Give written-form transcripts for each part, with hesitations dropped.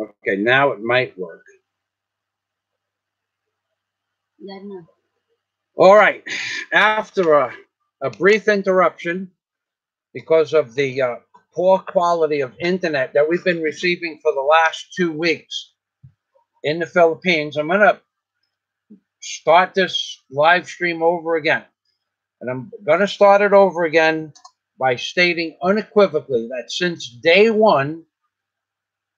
Okay, now it might work. Yeah, no. All right. After a brief interruption because of the poor quality of internet that we've been receiving for the last 2 weeks in the Philippines, I'm going to start this live stream over again. And I'm going to start it over again by stating unequivocally that since day one,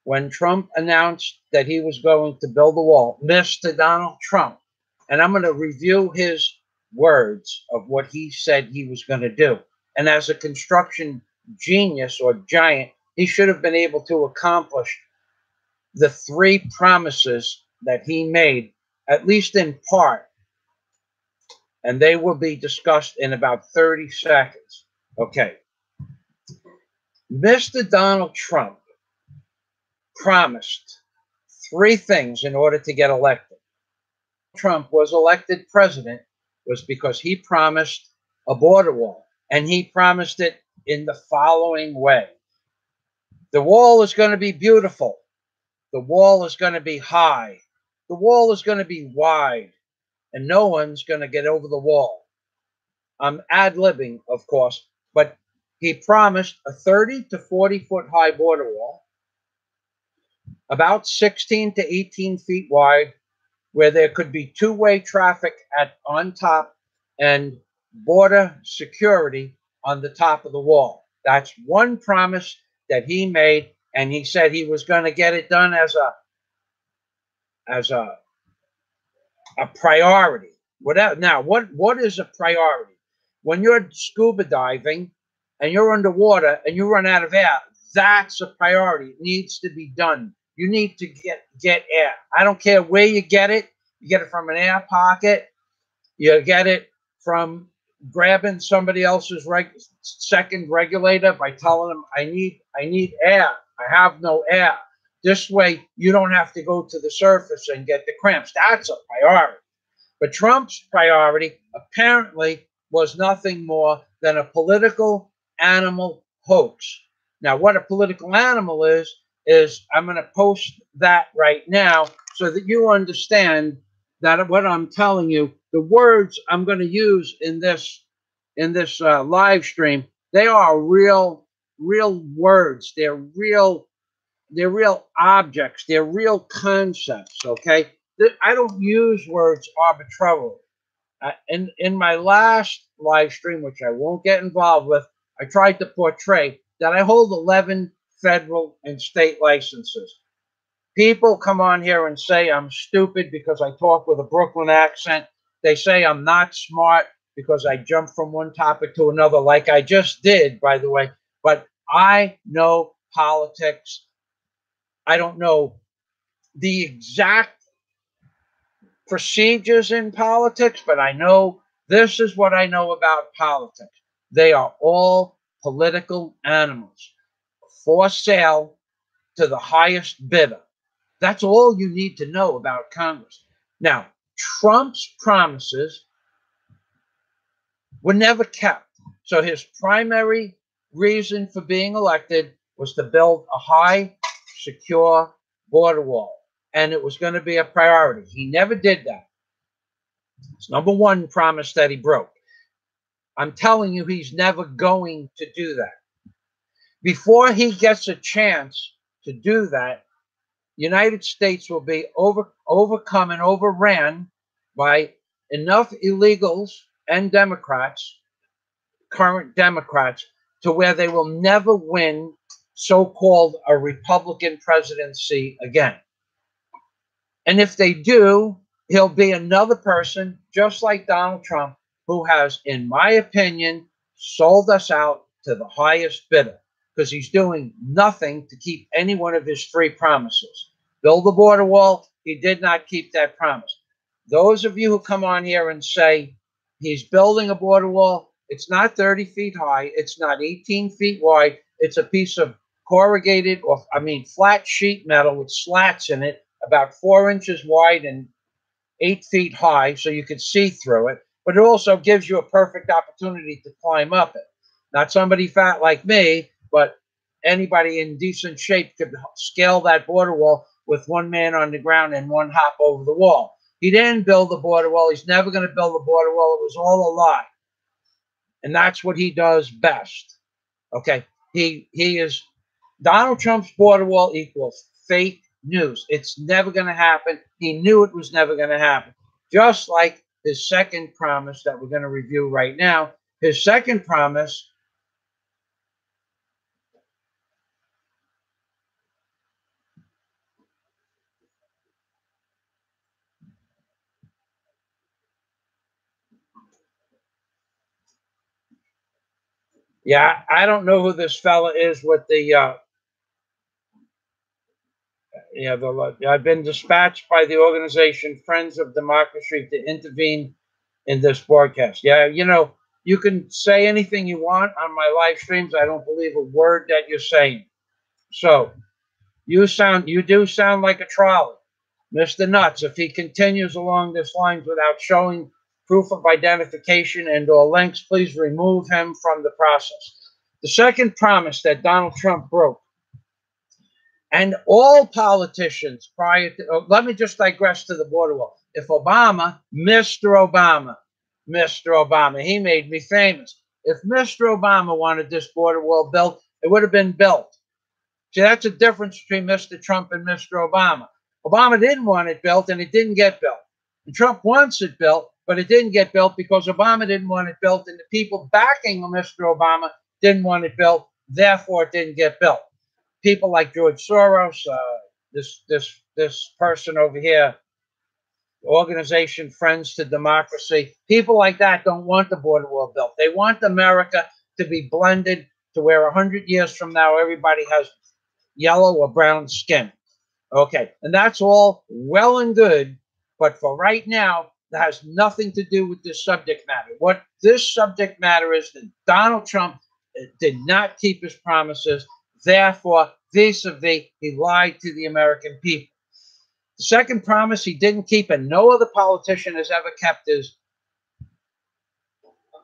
when Trump announced that he was going to build a wall, Mr. Donald Trump, and I'm going to review his words of what he said he was going to do. And as a construction genius or giant, he should have been able to accomplish the 3 promises that he made, at least in part. And they will be discussed in about 30 seconds. Okay. Mr. Donald Trump promised 3 things in order to get elected. Trump was elected president was because he promised a border wall, and he promised it in the following way. The wall is going to be beautiful. The wall is going to be high. The wall is going to be wide, and no one's going to get over the wall. I'm ad-libbing, of course, but he promised a 30 to 40 foot high border wall, about 16 to 18 feet wide, where there could be 2-way traffic on top and border security on the top of the wall. That's one promise that he made, and he said he was going to get it done as a priority. Now, what is a priority? When you're scuba diving and you're underwater and you run out of air, that's a priority. It needs to be done. You need to get air. I don't care where you get it. You get it from an air pocket. You get it from grabbing somebody else's second regulator by telling them, I need air. I have no air. This way, you don't have to go to the surface and get the cramps. That's a priority. But Trump's priority apparently was nothing more than a political animal hoax. Now, what a political animal is I'm going to post that right now so that you understand that what I'm telling you, the words I'm going to use in this live stream, they are real words. They're real objects. They're real concepts. Okay, I don't use words arbitrarily. In my last live stream, which I won't get involved with, I tried to portray that I hold 11 federal and state licenses. People come on here and say I'm stupid because I talk with a Brooklyn accent. They say I'm not smart because I jump from one topic to another, like I just did, by the way. But I know politics. I don't know the exact procedures in politics, but I know this is what I know about politics. They are all political animals for sale to the highest bidder. That's all you need to know about Congress. Now, Trump's promises were never kept. So his primary reason for being elected was to build a high, secure border wall. And it was going to be a priority. He never did that. It's number one promise that he broke. I'm telling you, he's never going to do that. Before he gets a chance to do that, United States will be overcome and overran by enough illegals and Democrats, current Democrats, to where they will never win so-called a Republican presidency again. And if they do, he'll be another person, just like Donald Trump, who has, in my opinion, sold us out to the highest bidder, because he's doing nothing to keep any one of his 3 promises. Build a border wall, he did not keep that promise. Those of you who come on here and say he's building a border wall, it's not 30 feet high, it's not 18 feet wide, it's a piece of corrugated, flat sheet metal with slats in it, about 4 inches wide and 8 feet high, so you can see through it. But it also gives you a perfect opportunity to climb up it. Not somebody fat like me, but anybody in decent shape could scale that border wall with one man on the ground and one hop over the wall. He didn't build the border wall. He's never going to build the border wall. It was all a lie. And that's what he does best. Okay. He is Donald Trump's border wall equals fake news. It's never going to happen. He knew it was never going to happen. Just like his second promise that we're going to review right now. His second promise, yeah, I don't know who this fella is with the I've been dispatched by the organization Friends of Democracy to intervene in this broadcast. Yeah, you can say anything you want on my live streams. I don't believe a word that you're saying. So you do sound like a trolley. Mr. Nuts, if he continues along this lines without showing proof of identification and or links, please remove him from the process. The second promise that Donald Trump broke, and all politicians prior to, let me just digress to the border wall. If Mr. Obama, he made me famous. If Mr. Obama wanted this border wall built, it would have been built. See, that's the difference between Mr. Trump and Mr. Obama. Obama didn't want it built, and it didn't get built. And Trump wants it built, but it didn't get built because Obama didn't want it built, and the people backing Mr. Obama didn't want it built. Therefore, it didn't get built. People like George Soros, this person over here, organization Friends to Democracy, people like that don't want the border wall built. They want America to be blended to where 100 years from now everybody has yellow or brown skin. Okay, and that's all well and good, but for right now, that has nothing to do with this subject matter. What this subject matter is that Donald Trump did not keep his promises. Therefore, vis-a-vis, he lied to the American people. The second promise he didn't keep, and no other politician has ever kept, is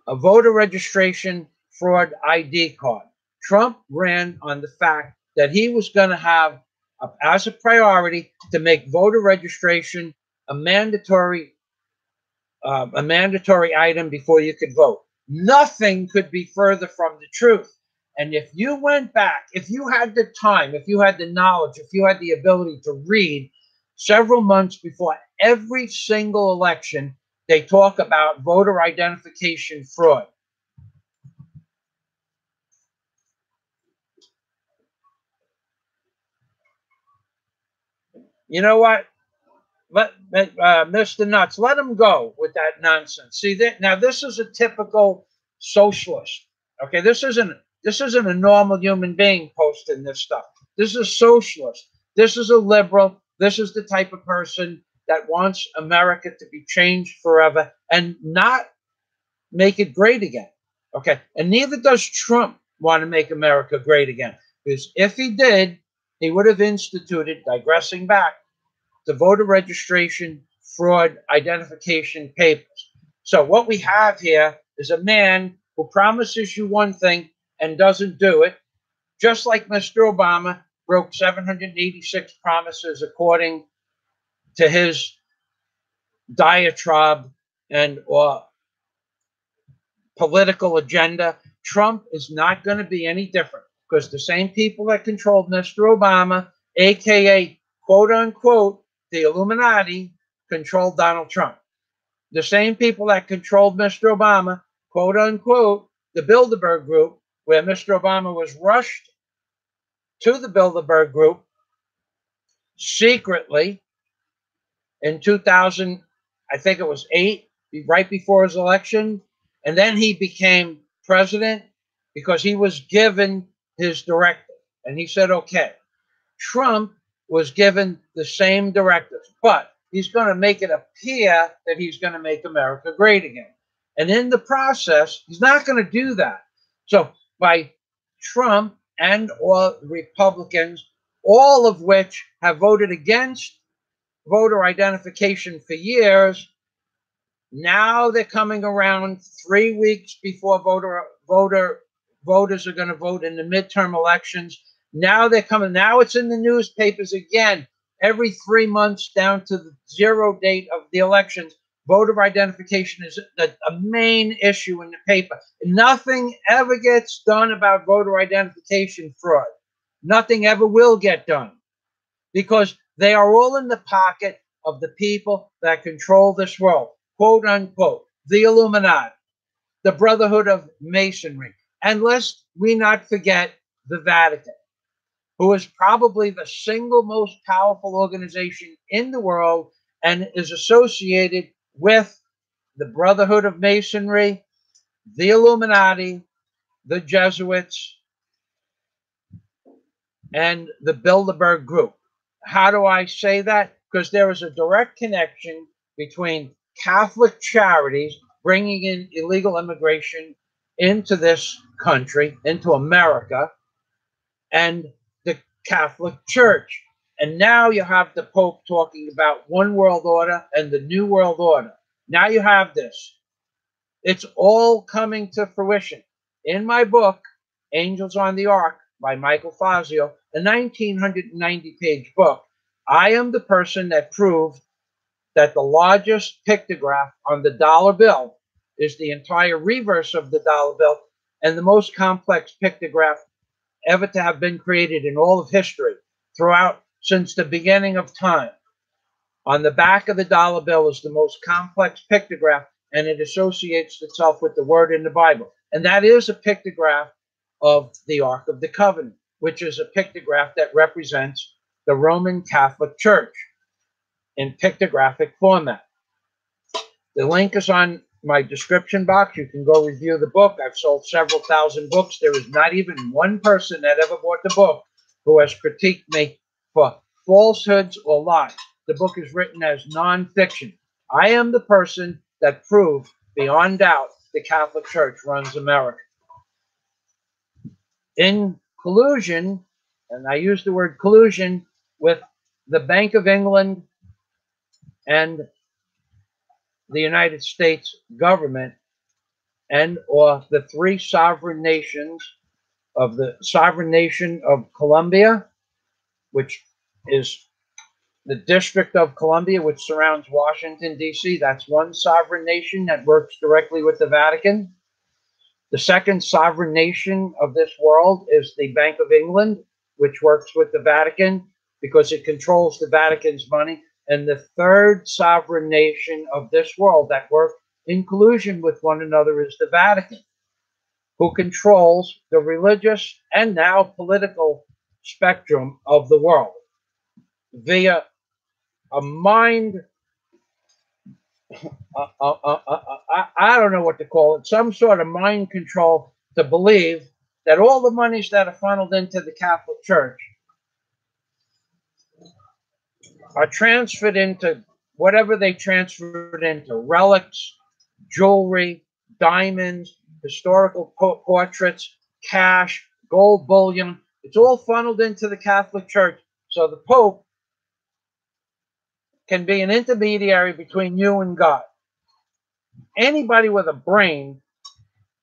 a voter registration fraud ID card. Trump ran on the fact that he was going to have, as a priority, to make voter registration a mandatory item before you could vote. Nothing could be further from the truth. And if you went back, if you had the time, if you had the knowledge, if you had the ability to read several months before every single election, they talk about voter identification fraud. You know what? Mr. Nuts, let him go with that nonsense. See, now this is a typical socialist. Okay, this isn't a normal human being posting this stuff. This is a socialist. This is a liberal. This is the type of person that wants America to be changed forever and not make it great again. Okay, and neither does Trump want to make America great again, because if he did, he would have instituted, digressing back, the voter registration fraud identification papers. So what we have here is a man who promises you one thing and doesn't do it, just like Mr. Obama broke 786 promises according to his diatribe and or political agenda. Trump is not going to be any different, because the same people that controlled Mr. Obama, aka quote unquote the Illuminati, controlled Donald Trump. The same people that controlled Mr. Obama, quote unquote, the Bilderberg Group, where Mr. Obama was rushed to the Bilderberg Group secretly in 2000, I think it was 8, right before his election. And then he became president because he was given his directive. And he said, okay. Trump was given the same directives, but he's going to make it appear that he's going to make America great again. And in the process, he's not going to do that. So by Trump and or Republicans, all of which have voted against voter identification for years, now they're coming around 3 weeks before voters are going to vote in the midterm elections. Now they're coming. Now it's in the newspapers again. every 3 months down to the zero date of the elections, voter identification is a main issue in the paper. Nothing ever gets done about voter identification fraud. Nothing ever will get done because they are all in the pocket of the people that control this world, quote unquote, the Illuminati, the Brotherhood of Masonry, and lest we not forget the Vatican, who is probably the single most powerful organization in the world and is associated with the Brotherhood of Masonry, the Illuminati, the Jesuits, and the Bilderberg Group. How do I say that? Because there is a direct connection between Catholic charities bringing in illegal immigration into this country, into America, and the Catholic Church. And now you have the Pope talking about one world order and the new world order. Now you have this. It's all coming to fruition. In my book, Angels on the Ark by Michael Fazio, a 1990-page book, I am the person that proved that the largest pictograph on the dollar bill is the entire reverse of the dollar bill and the most complex pictograph ever to have been created in all of history throughout since the beginning of time. On the back of the dollar bill is the most complex pictograph, and it associates itself with the word in the Bible. And that is a pictograph of the Ark of the Covenant, which is a pictograph that represents the Roman Catholic Church in pictographic format. The link is on my description box. You can go review the book. I've sold several thousand books. There is not even one person that ever bought the book who has critiqued me for falsehoods or lies. The book is written as nonfiction. I am the person that proved beyond doubt the Catholic Church runs America. In collusion, and I use the word collusion, with the Bank of England and the United States government and or the three sovereign nations of the sovereign nation of Colombia, which is the District of Columbia, which surrounds Washington, D.C. That's one sovereign nation that works directly with the Vatican. The second sovereign nation of this world is the Bank of England, which works with the Vatican because it controls the Vatican's money. And the third sovereign nation of this world that work in collusion with one another is the Vatican, who controls the religious and now political spectrum of the world via a mind, I don't know what to call it, some sort of mind control to believe that all the monies that are funneled into the Catholic Church are transferred into whatever they transferred into, relics, jewelry, diamonds, historical portraits, cash, gold bullion. It's all funneled into the Catholic Church. So the Pope can be an intermediary between you and God. Anybody with a brain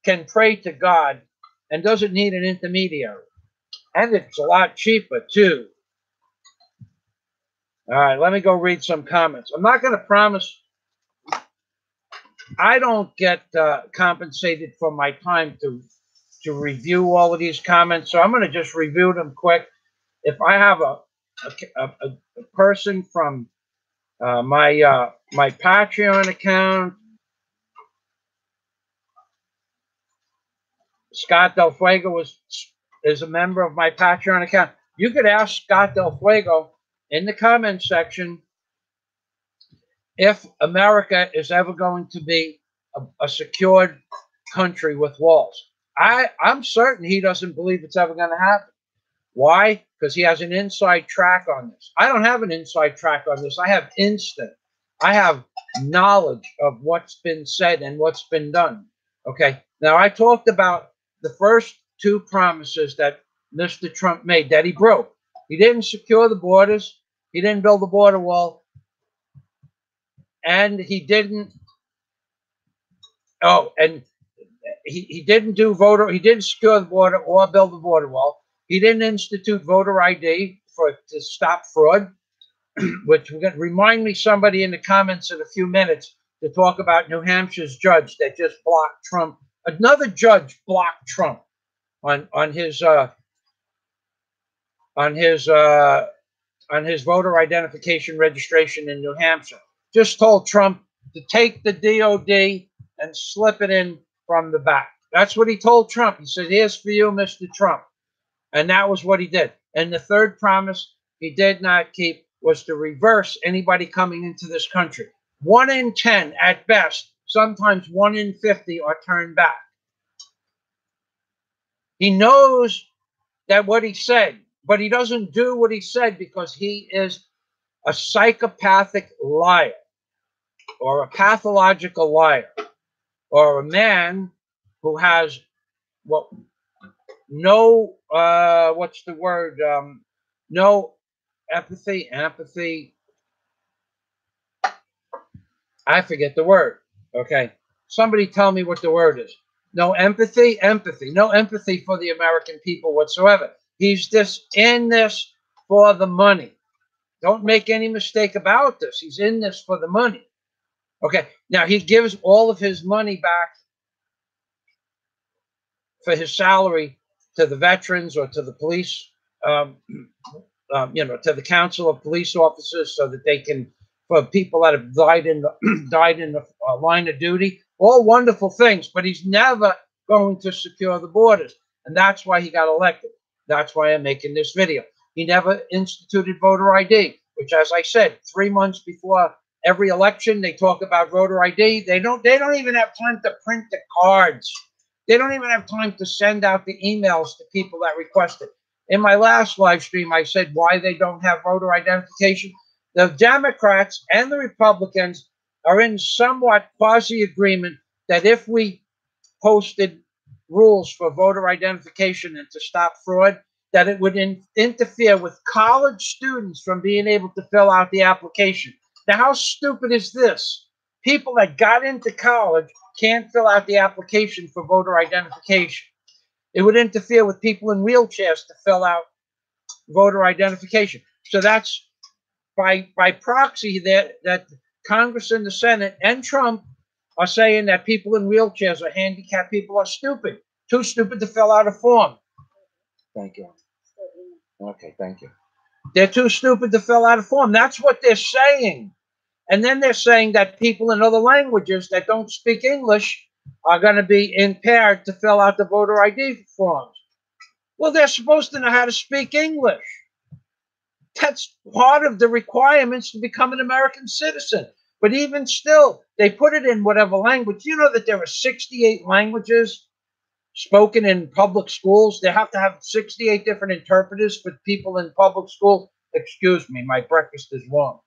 can pray to God and doesn't need an intermediary. And it's a lot cheaper, too. All right, let me go read some comments. I'm not going to promise. I don't get compensated for my time to review all of these comments, so I'm going to just review them quick. If I have a person from my Patreon account, Scott Del Fuego is a member of my Patreon account. You could ask Scott Del Fuego in the comments section if America is ever going to be a secured country with walls. I'm certain he doesn't believe it's ever going to happen. Why? Because he has an inside track on this. I don't have an inside track on this. I have instinct. I have knowledge of what's been said and what's been done. Okay. Now, I talked about the first two promises that Mr. Trump made that he broke. He didn't secure the borders. He didn't build the border wall. And he didn't. Oh, and he didn't do voter. He didn't secure the border or build the border wall. He didn't institute voter ID to stop fraud. which we're going to remind me somebody in the comments in a few minutes to talk about New Hampshire's judge that just blocked Trump. Another judge blocked Trump on his voter identification registration in New Hampshire. Just told Trump to take the DOD and slip it in from the back. That's what he told Trump. He said, "Here's for you, Mr. Trump." And that was what he did. And the third promise he did not keep was to reverse anybody coming into this country. 1 in 10 at best, sometimes 1 in 50 are turned back. He knows that what he said, but he doesn't do what he said because he is a psychopathic liar or a pathological liar or a man who has what no what's the word no empathy I forget the word. Okay, somebody tell me what the word is. No empathy no empathy for the American people whatsoever. He's just in this for the money. Don't make any mistake about this. He's in this for the money. Okay, now he gives all of his money back for his salary to the veterans or to the police, to the council of police officers, so that they can, for people that have died in the line of duty. All wonderful things, but he's never going to secure the borders, and that's why he got elected. That's why I'm making this video. He never instituted voter ID, which, as I said, 3 months before every election, they talk about voter ID. They don't even have time to print the cards. They don't even have time to send out the emails to people that request it. In my last live stream, I said why they don't have voter identification. The Democrats and the Republicans are in somewhat quasi-agreement that if we posted rules for voter identification and to stop fraud, that it would interfere with college students from being able to fill out the application. Now, how stupid is this? People that got into college can't fill out the application for voter identification. It would interfere with people in wheelchairs to fill out voter identification. So that's by proxy that Congress and the Senate and Trump are saying that people in wheelchairs or handicapped people are stupid, too stupid to fill out a form. Thank you. Okay, thank you. They're too stupid to fill out a form. That's what they're saying. And then they're saying that people in other languages that don't speak English are going to be impaired to fill out the voter ID forms. Well, they're supposed to know how to speak English. That's part of the requirements to become an American citizen. But even still, they put it in whatever language. You know that there are 68 languages spoken in public schools. They have to have 68 different interpreters for people in public school. Excuse me, my breakfast is warm.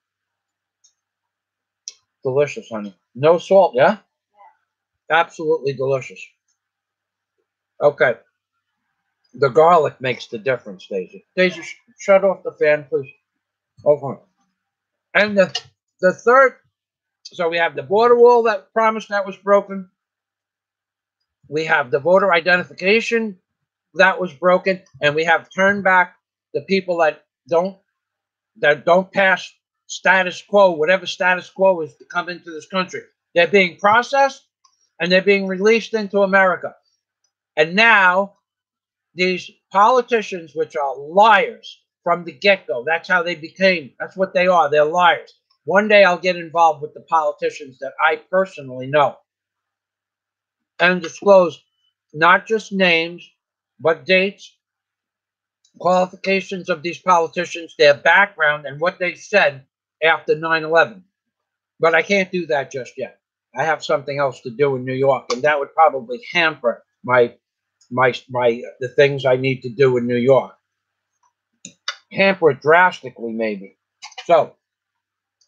Delicious, honey. No salt, yeah? Absolutely delicious. Okay. The garlic makes the difference, Daisy. Daisy, shut off the fan, please. Okay. And the third, so we have the border wall that promised that was broken. We have the voter identification that was broken, and we have turned back the people that don't pass status quo, whatever status quo is, to come into this country. They're being processed and they're being released into America. And now these politicians, which are liars from the get-go, that's how they became, that's what they are, they're liars. One day I'll get involved with the politicians that I personally know and disclose not just names, but dates, qualifications of these politicians, their background, and what they said after 9/11. But I can't do that just yet. I have something else to do in New York, and that would probably hamper the things I need to do in New York. Hamper it drastically, maybe. So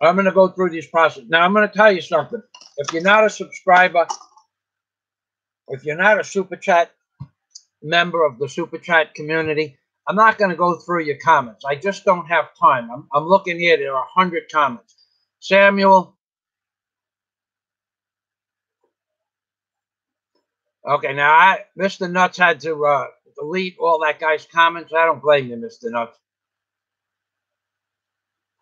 I'm going to go through these processes. Now, I'm going to tell you something. If you're not a subscriber, if you're not a Super Chat member of the Super Chat community, I'm not going to go through your comments. I just don't have time. I'm looking here. There are 100 comments. Samuel. Okay, now Mr. Nuts had to delete all that guy's comments. I don't blame you, Mr. Nuts.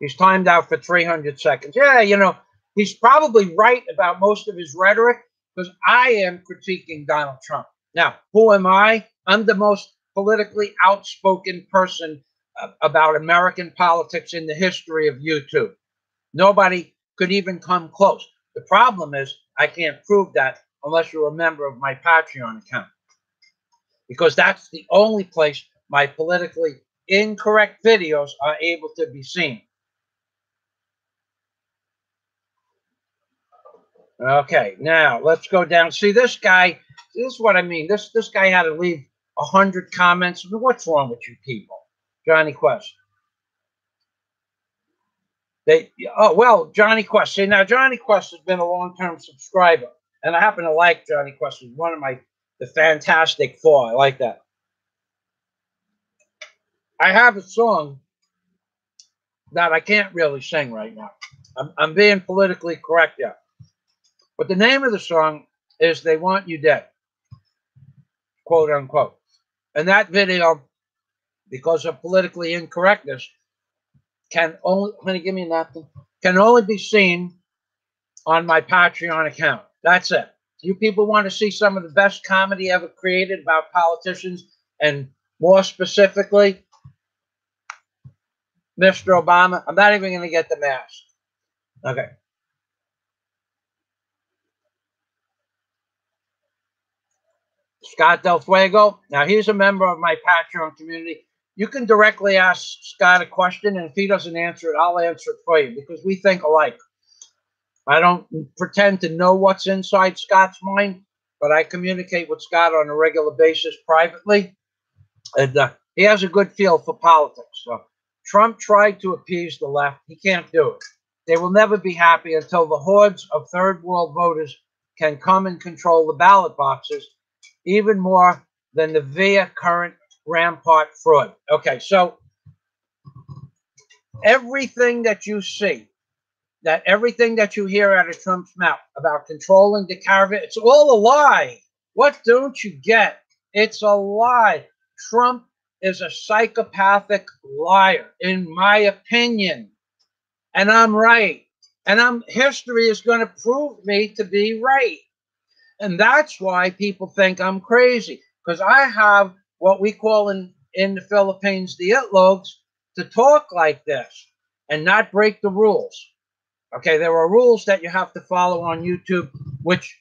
He's timed out for 300 seconds. Yeah, you know, he's probably right about most of his rhetoric because I am critiquing Donald Trump. Now, who am I? I'm the most politically outspoken person about American politics in the history of YouTube. Nobody could even come close. The problem is I can't prove that unless you're a member of my Patreon account, because that's the only place my politically incorrect videos are able to be seen. Okay, now let's go down. See, this guy, this is what I mean. This guy had to leave 100 comments. What's wrong with you people? Johnny Quest. Well, Johnny Quest. See, now Johnny Quest has been a long-term subscriber, and I happen to like Johnny Quest. He's one of the Fantastic Four. I like that. I have a song that I can't really sing right now. I'm being politically correct here. But the name of the song is They Want You Dead, quote unquote. And that video, because of politically incorrectness, can only be seen on my Patreon account. That's it. You people want to see some of the best comedy ever created about politicians, and more specifically, Mr. Obama. I'm not even going to get the mask. Okay. Scott Del Fuego. Now, he's a member of my Patreon community. You can directly ask Scott a question, and if he doesn't answer it, I'll answer it for you because we think alike. I don't pretend to know what's inside Scott's mind, but I communicate with Scott on a regular basis privately. And he has a good feel for politics. So Trump tried to appease the left. He can't do it. They will never be happy until the hordes of third world voters can come and control the ballot boxes, even more than the via current rampart fraud. Okay, so everything that you see, everything that you hear out of Trump's mouth about controlling the caravan, it's all a lie. What don't you get? It's a lie. Trump is a psychopathic liar, in my opinion. And I'm right. And history is going to prove me to be right. And that's why people think I'm crazy, because I have what we call in the Philippines the itlogs to talk like this and not break the rules. Okay, there are rules that you have to follow on YouTube, which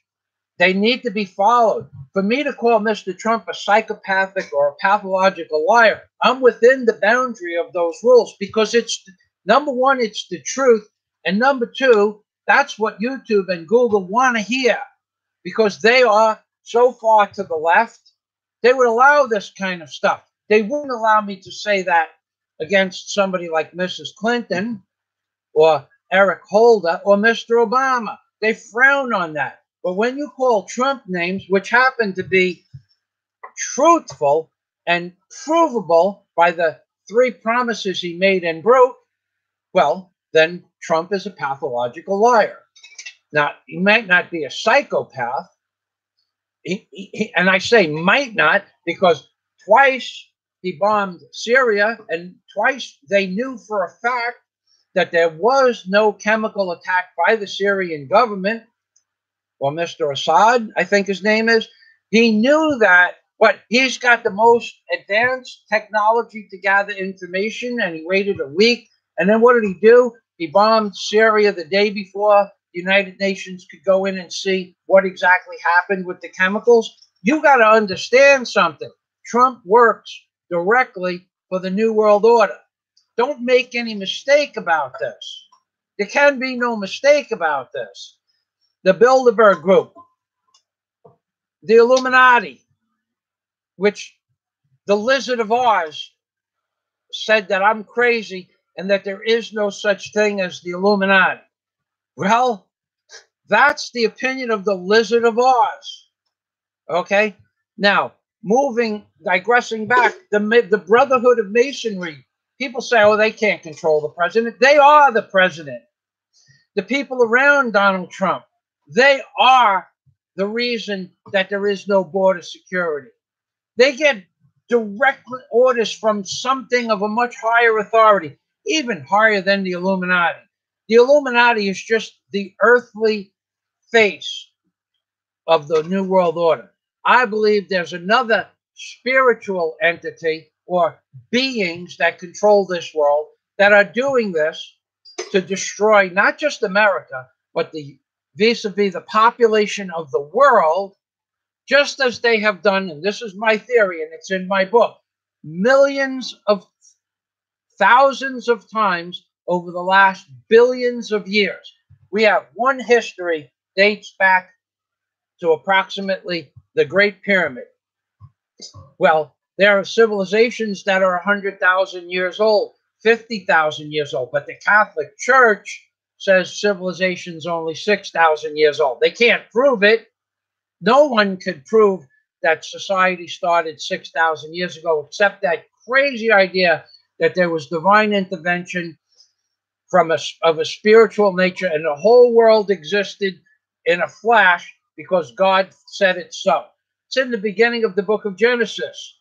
they need to be followed. For me to call Mr. Trump a psychopathic or a pathological liar, I'm within the boundary of those rules because it's, number one, it's the truth. And number two, that's what YouTube and Google want to hear because they are so far to the left. They would allow this kind of stuff. They wouldn't allow me to say that against somebody like Mrs. Clinton or Eric Holder or Mr. Obama. They frown on that. But when you call Trump names, which happen to be truthful and provable by the 3 promises he made and broke, well, then Trump is a pathological liar. Now, he might not be a psychopath, and I say might not because twice he bombed Syria, and twice they knew for a fact that there was no chemical attack by the Syrian government, or Mr. Assad, I think his name is. He knew that, but he's got the most advanced technology to gather information, and he waited a week. And then what did he do? He bombed Syria the day before the United Nations could go in and see what exactly happened with the chemicals. You got to understand something. Trump works directly for the New World Order. Don't make any mistake about this. There can be no mistake about this. The Bilderberg Group, the Illuminati, which the Lizard of Oz said that I'm crazy and that there is no such thing as the Illuminati. Well, that's the opinion of the Lizard of Oz. Okay? Now, digressing back, the Brotherhood of Masonry, people say, oh, they can't control the president. They are the president. The people around Donald Trump, they are the reason that there is no border security. They get direct orders from something of a much higher authority. even higher than the Illuminati. The Illuminati is just the earthly face of the New World Order. I believe there's another spiritual entity or beings that control this world that are doing this to destroy not just America, but the vis-a-vis the population of the world, just as they have done, and this is my theory, and it's in my book, millions of thousands of times over the last billions of years. We have one history dates back to approximately the Great Pyramid. Well, there are civilizations that are 100,000 years old, 50,000 years old, but the Catholic Church says civilization's only 6,000 years old. They can't prove it. No one could prove that society started 6,000 years ago, except that crazy idea that there was divine intervention of a spiritual nature and the whole world existed in a flash because God said it so. It's in the beginning of the book of Genesis.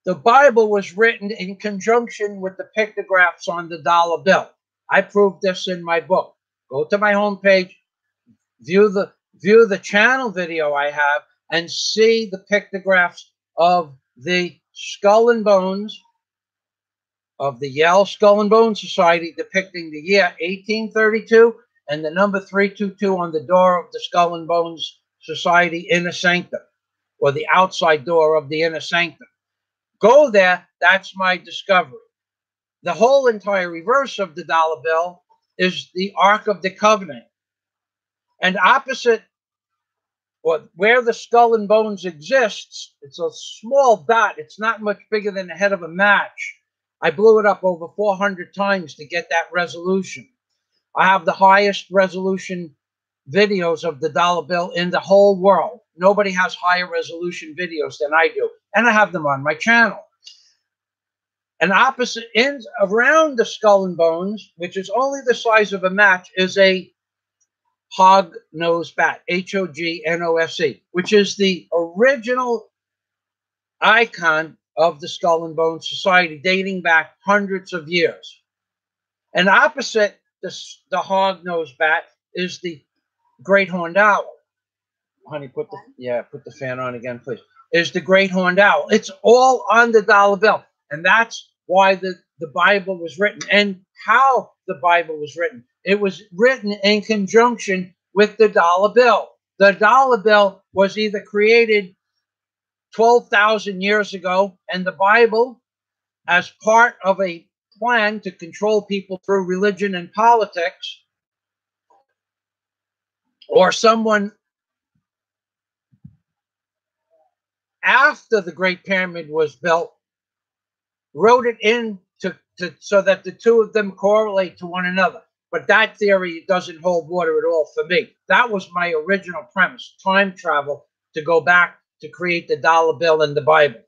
The Bible was written in conjunction with the pictographs on the dollar bill. I proved this in my book. Go to my homepage, view the channel video I have, and see the pictographs of the skull and bones of the Yale Skull and Bone Society depicting the year 1832 and the number 322 on the door of the Skull and Bones Society inner sanctum, or the outside door of the inner sanctum. Go there. That's my discovery. The whole entire reverse of the dollar bill is the Ark of the Covenant. And opposite, or where the skull and bones exists, it's a small dot. It's not much bigger than the head of a match. I blew it up over 400 times to get that resolution. I have the highest resolution videos of the dollar bill in the whole world. Nobody has higher resolution videos than I do. And I have them on my channel. And opposite ends around the skull and bones, which is only the size of a match, is a hog-nosed bat, H-O-G-N-O-S-E, which is the original icon of the Skull and Bones Society, dating back hundreds of years. And opposite the hog-nosed bat is the great horned owl. Honey, put the fan on again, please. Is the great horned owl. It's all on the dollar bill. And that's why the Bible was written, and how the Bible was written. It was written in conjunction with the dollar bill. The dollar bill was either created 12,000 years ago, and the Bible, as part of a plan to control people through religion and politics, or someone after the Great Pyramid was built wrote it in so that the two of them correlate to one another. But that theory doesn't hold water at all for me. That was my original premise, time travel to go back to create the dollar bill and the Bible.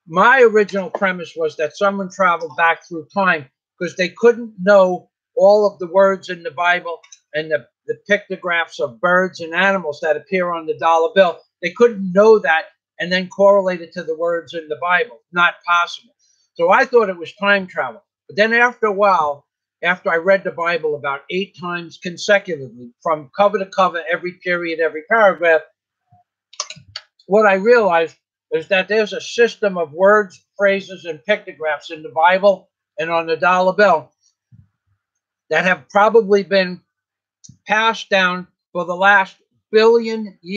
My original premise was that someone traveled back through time because they couldn't know all of the words in the Bible and the pictographs of birds and animals that appear on the dollar bill. They couldn't know that and then correlate it to the words in the Bible. Not possible. So I thought it was time travel. But then after a while, after I read the Bible about 8 times consecutively, from cover to cover, every period, every paragraph, what I realized is that there's a system of words, phrases, and pictographs in the Bible and on the dollar bill that have probably been passed down for the last billion years.